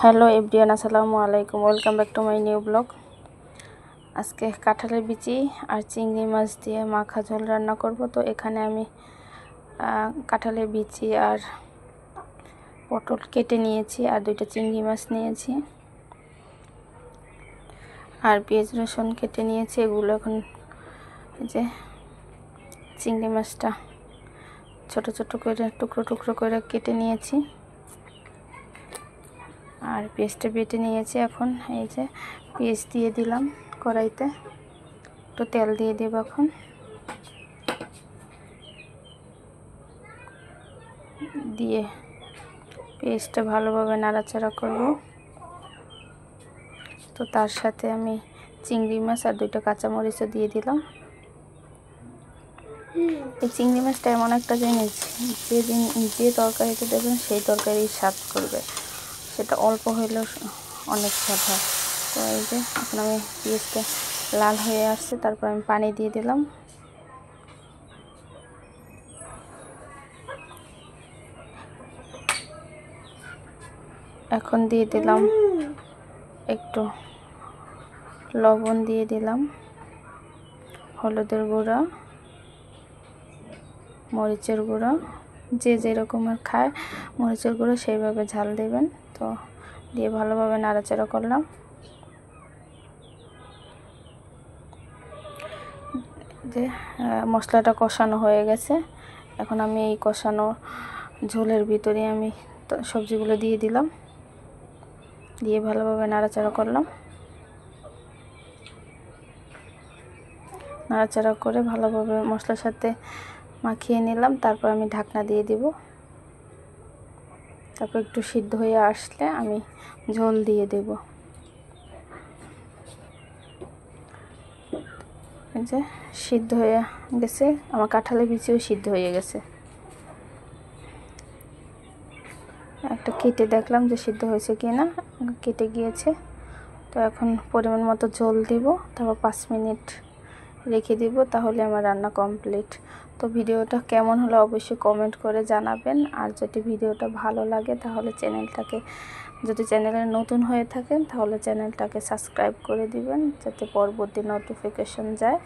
Hello everyone, আসসালামু আলাইকুম। Welcome back to my new blog. আজকে কাঁঠালের বিচি আর চিংড়ি মাছ দিয়ে মাখা ঝোল রান্না করব। তো এখানে আমি কাঁঠালের বিচি আর পটল কেটে নিয়েছি, আর দুইটা চিংড়ি মাছ নিয়েছি, আর পেঁয়াজ রসুন কেটে নিয়েছি। এগুলো এখন যে চিংড়ি মাছটা ছোট ছোট করে টুকরো টুকরো করে কেটে নিয়েছি, আর পেঁয়াজটা বেটে নিয়েছি। এখন এই যে পেঁয়াজ দিয়ে দিলাম কড়াইতে, একটু তেল দিয়ে দেব। এখন দিয়ে পেঁয়াজটা ভালোভাবে নাড়াচাড়া করব। তো তার সাথে আমি চিংড়ি মাছ আর দুইটা কাঁচামরিচও দিয়ে দিলাম। এই চিংড়ি মাছটা এমন একটা জিনিস, যে তরকারিতে দেবেন সেই তরকারির স্বাদ করবে, সেটা অল্প হইলেও অনেক স্বাদ হয়। তো এই যে এখন আমি পেঁয়াজটা লাল হয়ে আসছে, তারপর আমি পানি দিয়ে দিলাম। এখন দিয়ে দিলাম একটু লবণ, দিয়ে দিলাম হলুদের গুঁড়া, মরিচের গুঁড়ো, যে যেরকমের খায় মরিচের গুঁড়ো সেইভাবে ঝাল দেবেন। তো দিয়ে ভালোভাবে নাড়াচাড়া করলাম। যে মশলাটা কষানো হয়ে গেছে, এখন আমি এই কষানো ঝোলের ভিতরে আমি সবজিগুলো দিয়ে দিলাম, দিয়ে ভালোভাবে নাড়াচাড়া করলাম। নাড়াচাড়া করে ভালোভাবে মশলার সাথে মাখিয়ে নিলাম। তারপর আমি ঢাকনা দিয়ে দিব। তারপর একটু সিদ্ধ হয়ে আসলে আমি ঝোল দিয়ে দেব। এই যে সিদ্ধ হয়ে গেছে, আমার কাঁঠালের বিচিও সিদ্ধ হয়ে গেছে। একটা কেটে দেখলাম যে সিদ্ধ হয়েছে কি না, কেটে গিয়েছে। তো এখন পরিমাণ মতো ঝোল দিব, তারপর 5 মিনিট রেখে দিব, তাহলে আমার রান্না কমপ্লিট। তো ভিডিওটা কেমন হলো অবশ্যই কমেন্ট করে জানাবেন। আর যদি ভিডিওটা ভালো লাগে তাহলে যদি চ্যানেলে নতুন হয়ে থাকেন তাহলে চ্যানেলটাকে সাবস্ক্রাইব করে দিবেন, যাতে পরবর্তী নোটিফিকেশন যায়।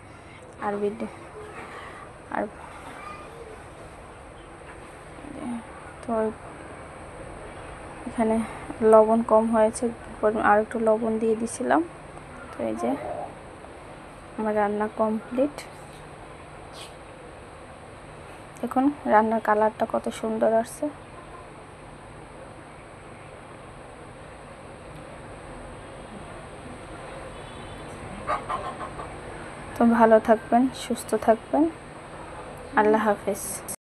তো এখানে লবণ কম হয়েছে, আর একটু লবণ দিয়ে দিছিলাম। তো এই যে আমার রান্না কমপ্লিট। দেখুন রান্নার কালারটা কত সুন্দর আসছে। তো ভালো থাকবেন, সুস্থ থাকবেন। আল্লাহ হাফেজ।